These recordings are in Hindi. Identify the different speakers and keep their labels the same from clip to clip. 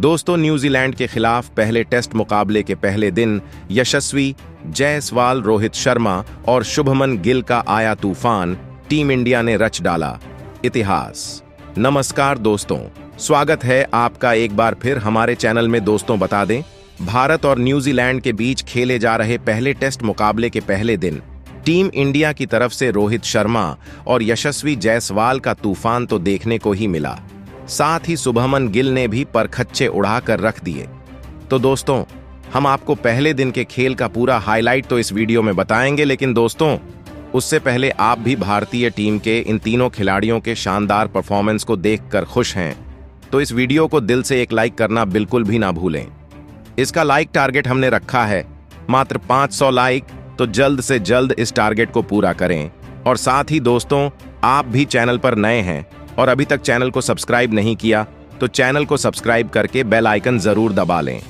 Speaker 1: दोस्तों, न्यूजीलैंड के खिलाफ पहले टेस्ट मुकाबले के पहले दिन यशस्वी जायसवाल, रोहित शर्मा और शुभमन गिल का आया तूफान टीम इंडिया ने रच डाला इतिहास। नमस्कार दोस्तों, स्वागत है आपका एक बार फिर हमारे चैनल में। दोस्तों बता दें, भारत और न्यूजीलैंड के बीच खेले जा रहे पहले टेस्ट मुकाबले के पहले दिन टीम इंडिया की तरफ से रोहित शर्मा और यशस्वी जायसवाल का तूफान तो देखने को ही मिला, साथ ही शुभमन गिल ने भी परखच्चे उड़ाकर रख दिए। तो दोस्तों, हम आपको पहले दिन के खेल का पूरा हाईलाइट तो इस वीडियो में बताएंगे, लेकिन दोस्तों उससे पहले आप भी भारतीय टीम के इन तीनों खिलाड़ियों के शानदार परफॉर्मेंस को देखकर खुश हैं तो इस वीडियो को दिल से एक लाइक करना बिल्कुल भी ना भूलें। इसका लाइक टारगेट हमने रखा है मात्र 500 लाइक, तो जल्द से जल्द इस टारगेट को पूरा करें। और साथ ही दोस्तों, आप भी चैनल पर नए हैं और अभी तक चैनल को सब्सक्राइब नहीं किया तो चैनल को सब्सक्राइब करके बेल आइकन जरूर दबा लें।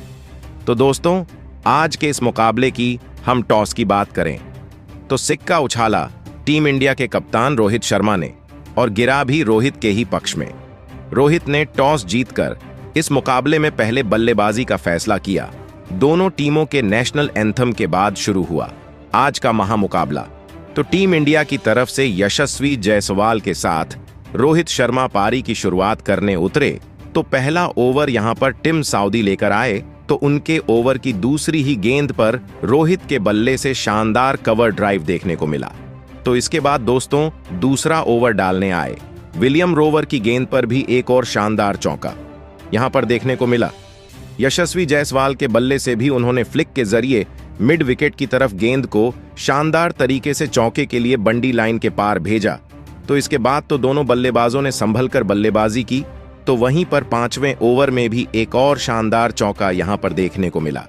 Speaker 1: तो दोस्तों, आज के इस मुकाबले की हम टॉस की बात करें तो सिक्का उछाला टीम इंडिया के कप्तान रोहित शर्मा ने और गिरा भी रोहित के ही पक्ष में। रोहित ने टॉस जीतकर इस मुकाबले में पहले बल्लेबाजी का फैसला किया। दोनों टीमों के नेशनल एंथम के बाद शुरू हुआ आज का महामुकाबला। तो टीम इंडिया की तरफ से यशस्वी जायसवाल के साथ रोहित शर्मा पारी की शुरुआत करने उतरे तो पहला ओवर यहां पर टिम साउदी लेकर आए तो उनके ओवर की दूसरी ही गेंद पर रोहित के बल्ले से शानदार कवर ड्राइव देखने को मिला। तो इसके बाद दोस्तों दूसरा ओवर डालने आए विलियम रोवर की गेंद पर भी एक और शानदार चौका यहां पर देखने को मिला। यशस्वी जायसवाल के बल्ले से भी उन्होंने फ्लिक के जरिए मिड विकेट की तरफ गेंद को शानदार तरीके से चौके के लिए बंडी लाइन के पार भेजा। तो इसके बाद तो दोनों बल्लेबाजों ने संभल कर बल्लेबाजी की, तो वहीं पर 5वें ओवर में भी एक और शानदार चौका यहां पर देखने को मिला।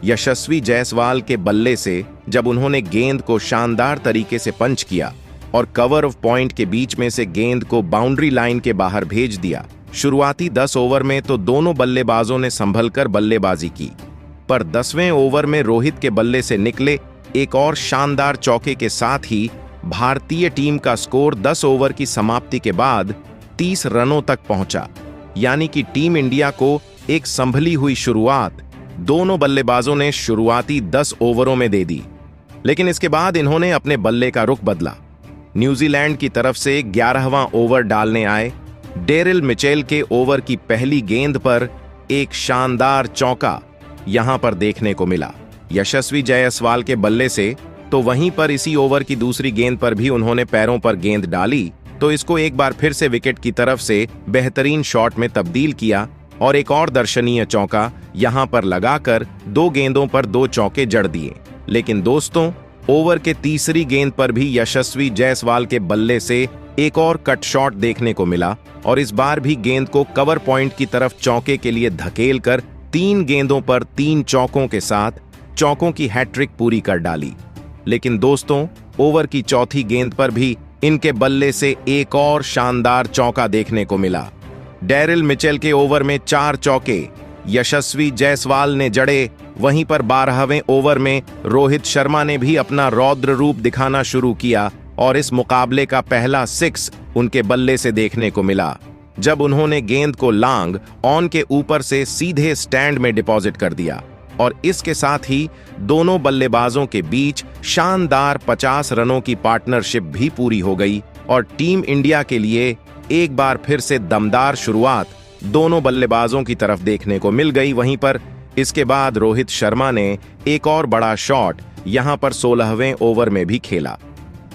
Speaker 1: यशस्वी जायसवाल के बल्ले से जब उन्होंने गेंद को शानदार तरीके से पंच किया और कवर ऑफ पॉइंट के बीच में से गेंद को बाउंड्री लाइन के बाहर भेज दिया। शुरुआती 10 ओवर में तो दोनों बल्लेबाजों ने संभल कर बल्लेबाजी की, पर 10वें ओवर में रोहित के बल्ले से निकले एक और शानदार चौके के साथ ही भारतीय टीम का स्कोर 10 ओवर की समाप्ति के बाद 30 रनों तक पहुंचा। यानी कि टीम इंडिया को एक संभली हुई शुरुआत दोनों बल्लेबाजों ने शुरुआती 10 ओवरों में दे दी, लेकिन इसके बाद इन्होंने अपने बल्ले का रुख बदला। न्यूजीलैंड की तरफ से 11वां ओवर डालने आए डेरिल मिचेल के ओवर की पहली गेंद पर एक शानदार चौका यहां पर देखने को मिला यशस्वी जायसवाल के बल्ले से। तो वहीं पर इसी ओवर की दूसरी गेंद पर भी उन्होंने पैरों पर गेंद डाली तो इसको एक बार फिर से विकेट की तरफ से बेहतरीन शॉट में तब्दील किया और एक और दर्शनीय चौका यहां पर लगाकर 2 गेंदों पर 2 चौके जड़ दिए। लेकिन दोस्तों, ओवर के तीसरी गेंद पर भी यशस्वी जायसवाल के बल्ले से एक और कट शॉट देखने को मिला और इस बार भी गेंद को कवर पॉइंट की तरफ चौके के लिए धकेल कर 3 गेंदों पर 3 चौकों के साथ चौकों की हैट्रिक पूरी कर डाली। लेकिन दोस्तों, ओवर की चौथी गेंद पर भी इनके बल्ले से एक और शानदार चौका देखने को मिला। डेरिल मिचेल के ओवर में 4 चौके यशस्वी जायसवाल ने जड़े। वहीं पर 12वें ओवर में रोहित शर्मा ने भी अपना रौद्र रूप दिखाना शुरू किया और इस मुकाबले का पहला 6 उनके बल्ले से देखने को मिला, जब उन्होंने गेंद को लॉन्ग ऑन के ऊपर से सीधे स्टैंड में डिपॉजिट कर दिया। और इसके साथ ही दोनों बल्लेबाजों के बीच शानदार 50 रनों की पार्टनरशिप भी पूरी हो गई और टीम इंडिया के लिए एक बार फिर से दमदार शुरुआत दोनों बल्लेबाजों की तरफ देखने को मिल गई। वहीं पर इसके बाद रोहित शर्मा ने एक और बड़ा शॉट यहां पर 16वें ओवर में भी खेला,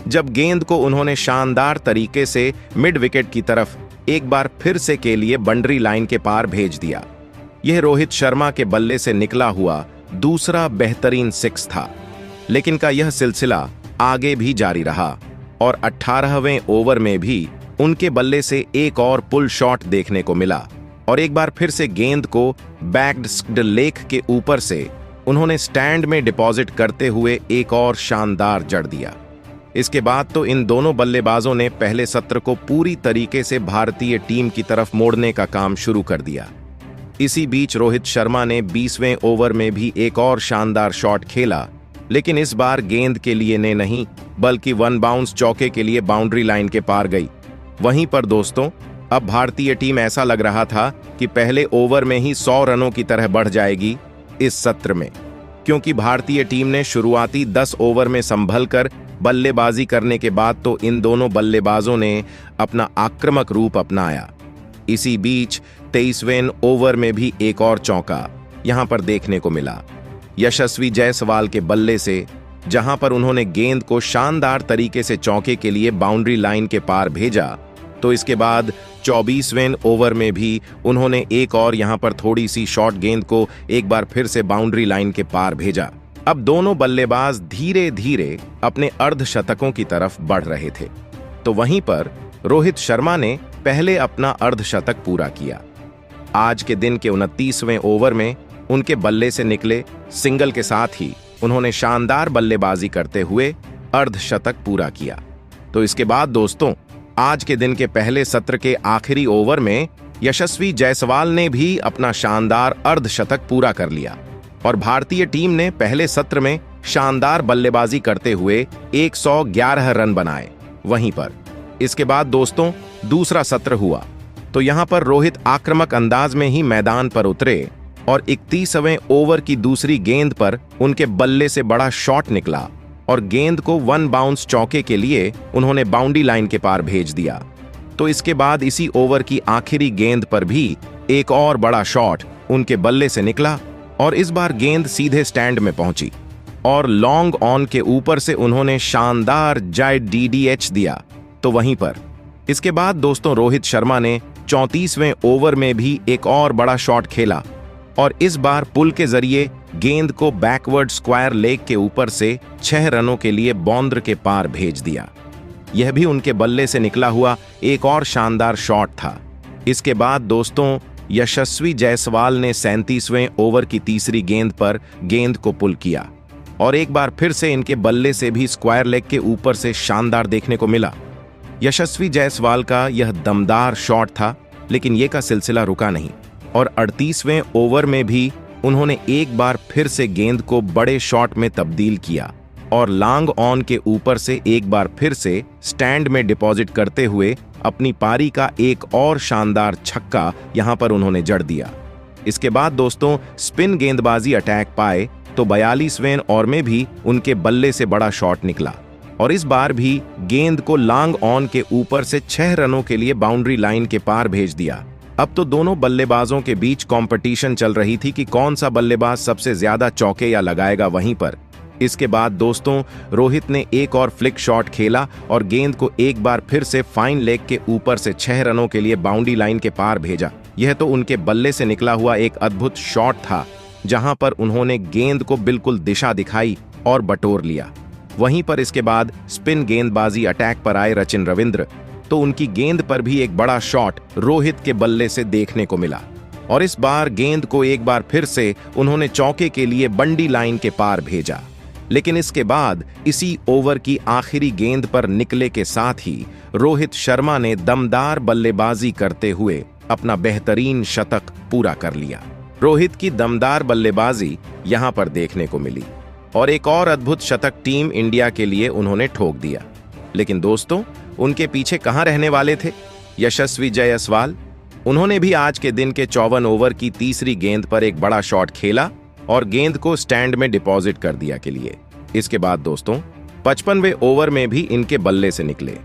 Speaker 1: जब गेंद को उन्होंने शानदार तरीके से मिड विकेट की तरफ एक बार फिर से के लिए बाउंड्री लाइन के पार भेज दिया। यह रोहित शर्मा के बल्ले से निकला हुआ दूसरा बेहतरीन 6 था, लेकिन का यह सिलसिला आगे भी जारी रहा और 18वें ओवर में भी उनके बल्ले से एक और पुल शॉट देखने को मिला और एक बार फिर से गेंद को बैक्ड लेग के ऊपर से उन्होंने स्टैंड में डिपॉजिट करते हुए एक और शानदार जड़ दिया। इसके बाद तो इन दोनों बल्लेबाजों ने पहले सत्र को पूरी तरीके से भारतीय टीम की तरफ मोड़ने का काम शुरू कर दिया। इसी बीच रोहित शर्मा ने 20वें ओवर में भी एक और शानदार शॉट खेला, लेकिन इस बार गेंद के लिए ने नहीं बल्कि 1 बाउंस चौके के लिए बाउंड्री लाइन के पार गई। वहीं पर दोस्तों अब भारतीय टीम ऐसा लग रहा था कि पहले ओवर में ही 100 रनों की तरह बढ़ जाएगी इस सत्र में, क्योंकि भारतीय टीम ने शुरुआती 10 ओवर में संभल कर बल्लेबाजी करने के बाद तो इन दोनों बल्लेबाजों ने अपना आक्रामक रूप अपनाया। इसी बीच 23वें ओवर में भी एक और चौका यहां पर देखने को मिला यशस्वी जायसवाल के बल्ले से, जहां पर उन्होंने गेंद को शानदार तरीके से चौके के लिए बाउंड्री लाइन के पार भेजा। तो इसके बाद 24वें ओवर में भी उन्होंने एक और यहां पर थोड़ी सी शॉर्ट गेंद को एक बार फिर से बाउंड्री लाइन के पार भेजा। अब दोनों बल्लेबाज धीरे धीरे अपने अर्धशतकों की तरफ बढ़ रहे थे। तो वहीं पर रोहित शर्मा ने पहले अपना अर्धशतक पूरा किया। आज के दिन के 29वें ओवर में उनके बल्ले से निकले सिंगल के साथ ही उन्होंने शानदार बल्लेबाजी करते हुए अर्धशतक पूरा किया। तो इसके बाद दोस्तों, आज के दिन के पहले सत्र के आखिरी ओवर में यशस्वी जायसवाल ने भी अपना शानदार अर्धशतक पूरा कर लिया और भारतीय टीम ने पहले सत्र में शानदार बल्लेबाजी करते हुए 111 रन बनाए। वहीं पर इसके बाद दोस्तों दूसरा सत्र हुआ तो यहां पर रोहित आक्रामक अंदाज में ही मैदान पर उतरे और 31वें ओवर की दूसरी गेंद पर उनके बल्ले से बड़ा शॉट निकला और गेंद को 1 बाउंस चौके के लिए उन्होंने बाउंड्री लाइन के पार भेज दिया। तो इसके बाद इसी ओवर की आखिरी गेंद पर भी एक और बड़ा शॉट उनके बल्ले से निकला और इस बार गेंद सीधे स्टैंड में पहुंची और लॉन्ग ऑन के ऊपर से उन्होंने शानदार DDH दिया। तो वहीं पर इसके बाद दोस्तों रोहित शर्मा ने 34वें ओवर में भी एक और बड़ा शॉट खेला और इस बार पुल के जरिए गेंद को बैकवर्ड स्क्वायर लेग के ऊपर से 6 रनों के लिए बाउंड्री के पार भेज दिया। यह भी उनके बल्ले से निकला हुआ एक और शानदार शॉट था। इसके बाद दोस्तों यशस्वी जायसवाल ने 37वें ओवर की तीसरी गेंद पर गेंद को पुल किया और एक बार फिर से इनके बल्ले से भी स्क्वायर लेग के ऊपर से शानदार देखने को मिला। यशस्वी जायसवाल का यह दमदार शॉट था, लेकिन ये का सिलसिला रुका नहीं और 38वें ओवर में भी उन्होंने एक बार फिर से गेंद को बड़े शॉट में तब्दील किया और लॉन्ग ऑन के ऊपर से एक बार फिर से स्टैंड में डिपॉजिट करते हुए अपनी पारी का एक और शानदार छक्का यहां पर उन्होंने जड़ दिया। इसके बाद दोस्तों स्पिन गेंदबाजी अटैक पाए तो 42वें ओवर में भी उनके बल्ले से बड़ा शॉट निकला और इस बार भी गेंद को लॉन्ग ऑन के ऊपर से 6 रनों के लिए बाउंड्री लाइन के पार भेज दिया। अब तो दोनों बल्लेबाजों के बीच कंपटीशन चल रही थी कि कौन सा बल्लेबाज सबसे ज्यादा चौके या लगाएगा। वहीं पर इसके बाद दोस्तों रोहित ने एक और फ्लिक शॉट खेला और गेंद को एक बार फिर से फाइन लेग के ऊपर से 6 रनों के लिए बाउंड्री लाइन के पार भेजा। यह तो उनके बल्ले से निकला हुआ एक अद्भुत शॉट था, जहां पर उन्होंने गेंद को बिल्कुल दिशा दिखाई और बटोर लिया। वहीं पर इसके बाद स्पिन गेंदबाजी अटैक पर आए सचिन रविंद्र, तो उनकी गेंद पर भी एक बड़ा शॉट रोहित के बल्ले से देखने को मिला और इस बार गेंद को एक बार फिर से उन्होंने चौके के लिए बंडी लाइन के पार भेजा। लेकिन इसके बाद इसी ओवर की आखिरी गेंद पर निकले के साथ ही रोहित शर्मा ने दमदार बल्लेबाजी करते हुए अपना बेहतरीन शतक पूरा कर लिया। रोहित की दमदार बल्लेबाजी यहां पर देखने को मिली और एक और अद्भुत शतक टीम इंडिया के लिए उन्होंने ठोक दिया। लेकिन दोस्तों उनके पीछे कहां रहने वाले थे यशस्वी जायसवाल। उन्होंने भी आज के दिन के 54 ओवर की तीसरी गेंद पर एक बड़ा शॉट खेला और गेंद को स्टैंड में डिपॉजिट कर दिया के लिए। इसके बाद दोस्तों 55वें ओवर में भी इनके बल्ले से निकले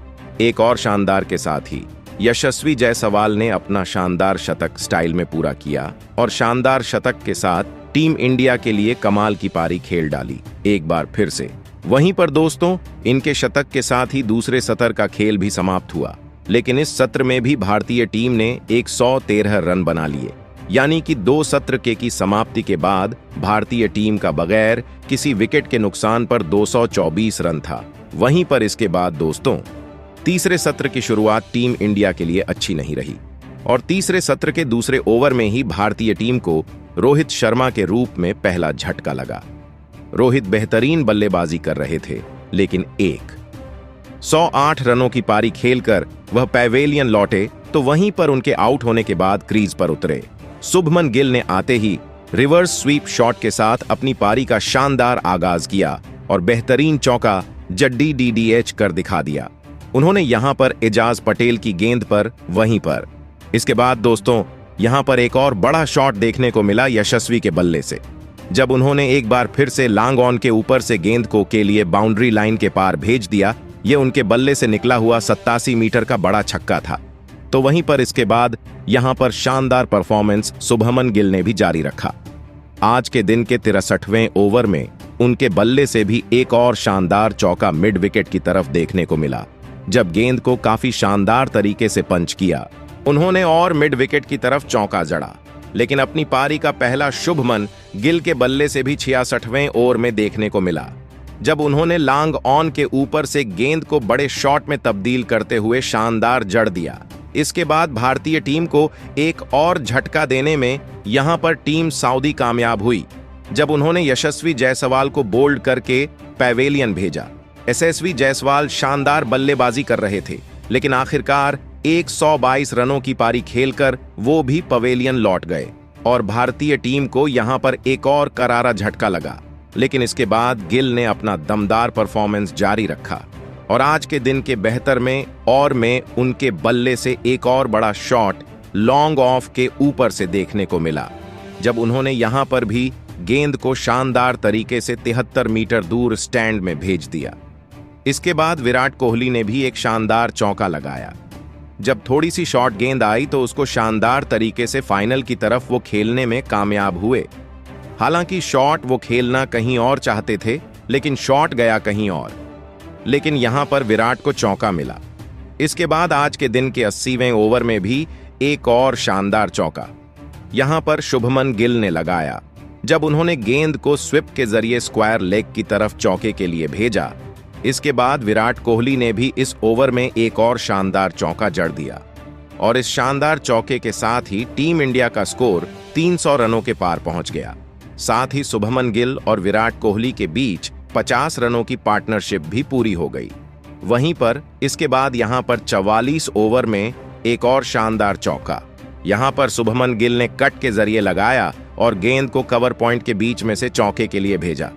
Speaker 1: एक और शानदार के साथ ही यशस्वी जायसवाल ने अपना शानदार शतक स्टाइल में पूरा किया और शानदार शतक के साथ टीम इंडिया के लिए कमाल की पारी खेल डाली एक बार फिर से। वहीं पर दोस्तों इनके शतक के साथ ही दूसरे सत्र का खेल भी समाप्त हुआ, लेकिन इस सत्र में भी भारतीय टीम ने 113 रन बना लिए, यानी कि 2 सत्र की समाप्ति के बाद भारतीय टीम का बगैर किसी विकेट के नुकसान पर 224 रन था। वहीं पर इसके बाद दोस्तों तीसरे सत्र की शुरुआत टीम इंडिया के लिए अच्छी नहीं रही और तीसरे सत्र के दूसरे ओवर में ही भारतीय टीम को रोहित शर्मा के रूप में पहला झटका लगा। रोहित बेहतरीन बल्लेबाजी कर रहे थे, लेकिन 108 रनों की पारी खेलकर वह पैवेलियन लौटे तो वहीं पर उनके आउट होने के बाद क्रीज पर उतरे शुभमन गिल ने आते ही रिवर्स स्वीप शॉट के साथ अपनी पारी का शानदार आगाज किया और बेहतरीन चौका DDH कर दिखा दिया। उन्होंने यहां पर एजाज पटेल की गेंद पर वहीं पर। इसके बाद दोस्तों यहां पर एक और बड़ा शॉट देखने को मिला यशस्वी के बल्ले से, जब उन्होंने एक बार फिर से लॉन्ग ऑन के ऊपर से गेंद को के लिए बाउंड्री लाइन के पार भेज दिया। यह उनके बल्ले से निकला हुआ 87 मीटर का बड़ा छक्का था। तो वहीं पर इसके बाद यहां पर शानदार परफॉर्मेंस शुभमन गिल ने भी जारी रखा। आज के दिन के 63वें ओवर में उनके बल्ले से भी एक और शानदार चौका मिड विकेट की तरफ देखने को मिला, जब गेंद को काफी शानदार तरीके से पंच किया उन्होंने और मिड विकेट की तरफ चौका जड़ा। लेकिन अपनी पारी का पहला शुभमन गिल के बल्ले से भी 66वें ओवर में देखने को मिला, जब उन्होंने लॉन्ग ऑन के ऊपर से गेंद को बड़े शॉट में तब्दील करते हुए शानदार जड़ दिया। इसके बाद भारतीय टीम को एक और झटका देने में यहां पर टीम सऊदी कामयाब हुई, जब उन्होंने यशस्वी जायसवाल को बोल्ड करके पैवेलियन भेजा। यशस्वी जायसवाल शानदार बल्लेबाजी कर रहे थे, लेकिन आखिरकार 122 रनों की पारी खेलकर वो भी पवेलियन लौट गए और भारतीय टीम को यहां पर एक और करारा झटका लगा। लेकिन इसके बाद गिल ने अपना दमदार परफॉर्मेंस जारी रखा और आज के दिन के बेहतर में उनके बल्ले से एक और बड़ा शॉट लॉन्ग ऑफ के ऊपर से देखने को मिला, जब उन्होंने यहां पर भी गेंद को शानदार तरीके से 73 मीटर दूर स्टैंड में भेज दिया। इसके बाद विराट कोहली ने भी एक शानदार चौका लगाया। जब थोड़ी सी शॉर्ट गेंद आई तो उसको शानदार तरीके से फाइनल की तरफ वो खेलने में कामयाब हुए। हालांकि शॉट वो खेलना कहीं और चाहते थे, लेकिन शॉट गया कहीं और, लेकिन यहां पर विराट को चौका मिला। इसके बाद आज के दिन के 80वें ओवर में भी एक और शानदार चौका यहां पर शुभमन गिल ने लगाया, जब उन्होंने गेंद को स्विप के जरिए स्क्वायर लेग की तरफ चौके के लिए भेजा। इसके बाद विराट कोहली ने भी इस ओवर में एक और शानदार चौका जड़ दिया और इस शानदार चौके के साथ ही टीम इंडिया का स्कोर 300 रनों के पार पहुंच गया। साथ ही शुभमन गिल और विराट कोहली के बीच 50 रनों की पार्टनरशिप भी पूरी हो गई। वहीं पर इसके बाद यहां पर 44 ओवर में एक और शानदार चौका यहां पर शुभमन गिल ने कट के जरिए लगाया और गेंद को कवर पॉइंट के बीच में से चौके के लिए भेजा।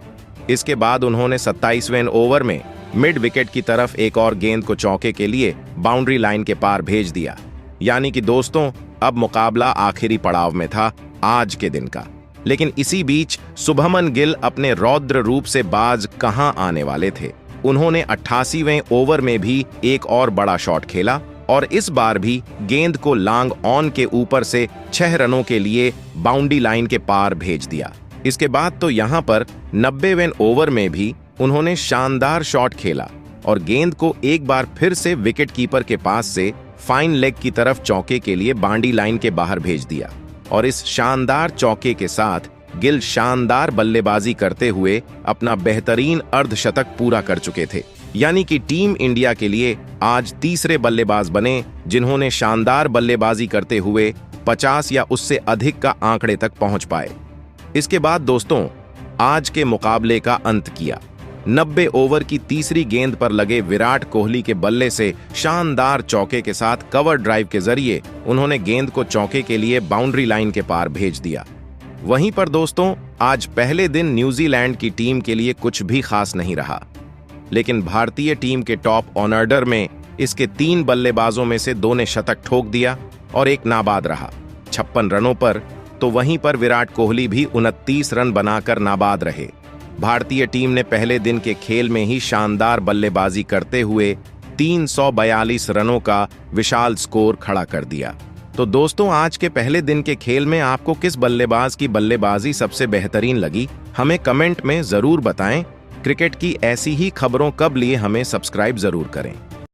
Speaker 1: इसके बाद उन्होंने 27वें ओवर में मिड विकेट की तरफ एक और गेंद को चौके के लिए बाउंड्री लाइन के पार भेज दिया। यानी कि दोस्तों अब मुकाबला आखिरी पड़ाव में था आज के दिन का। लेकिन इसी बीच शुभमन गिल अपने रौद्र रूप से बाज कहां आने वाले थे। उन्होंने 88वें ओवर में भी एक और बड़ा शॉट खेला और इस बार भी गेंद को लॉन्ग ऑन के ऊपर से 6 रनों के लिए बाउंड्री लाइन के पार भेज दिया। इसके बाद तो यहां पर 90वें ओवर में भी उन्होंने शानदार शॉट खेला और गेंद को एक बार फिर से विकेट कीपर के पास से फाइन लेग की तरफ चौके के लिए बाउंड्री लाइन के बाहर भेज दिया। और इस शानदार चौके के साथ गिल शानदार बल्लेबाजी करते हुए अपना बेहतरीन अर्धशतक पूरा कर चुके थे। यानी कि टीम इंडिया के लिए आज तीसरे बल्लेबाज बने जिन्होंने शानदार बल्लेबाजी करते हुए 50 या उससे अधिक का आंकड़े तक पहुंच पाए। इसके बाद दोस्तों आज के मुकाबले का अंत किया। 90 ओवर की तीसरी गेंद पर लगे विराट कोहली के बल्ले से शानदार चौके के साथ कवर ड्राइव के जरिए उन्होंने गेंद को चौके के लिए बाउंड्री लाइन के पार भेज दिया। वहीं पर दोस्तों आज पहले दिन न्यूजीलैंड की टीम के लिए कुछ भी खास नहीं रहा, लेकिन भारतीय टीम के टॉप ऑर्डर में इसके 3 बल्लेबाजों में से 2 ने शतक ठोक दिया और एक नाबाद रहा 56 रनों पर। तो वहीं पर विराट कोहली भी 29 रन बनाकर नाबाद रहे। भारतीय टीम ने पहले दिन के खेल में ही शानदार बल्लेबाजी करते हुए 342 रनों का विशाल स्कोर खड़ा कर दिया। तो दोस्तों आज के पहले दिन के खेल में आपको किस बल्लेबाज की बल्लेबाजी सबसे बेहतरीन लगी, हमें कमेंट में जरूर बताएं। क्रिकेट की ऐसी ही खबरों कब लिए हमें सब्सक्राइब जरूर करें।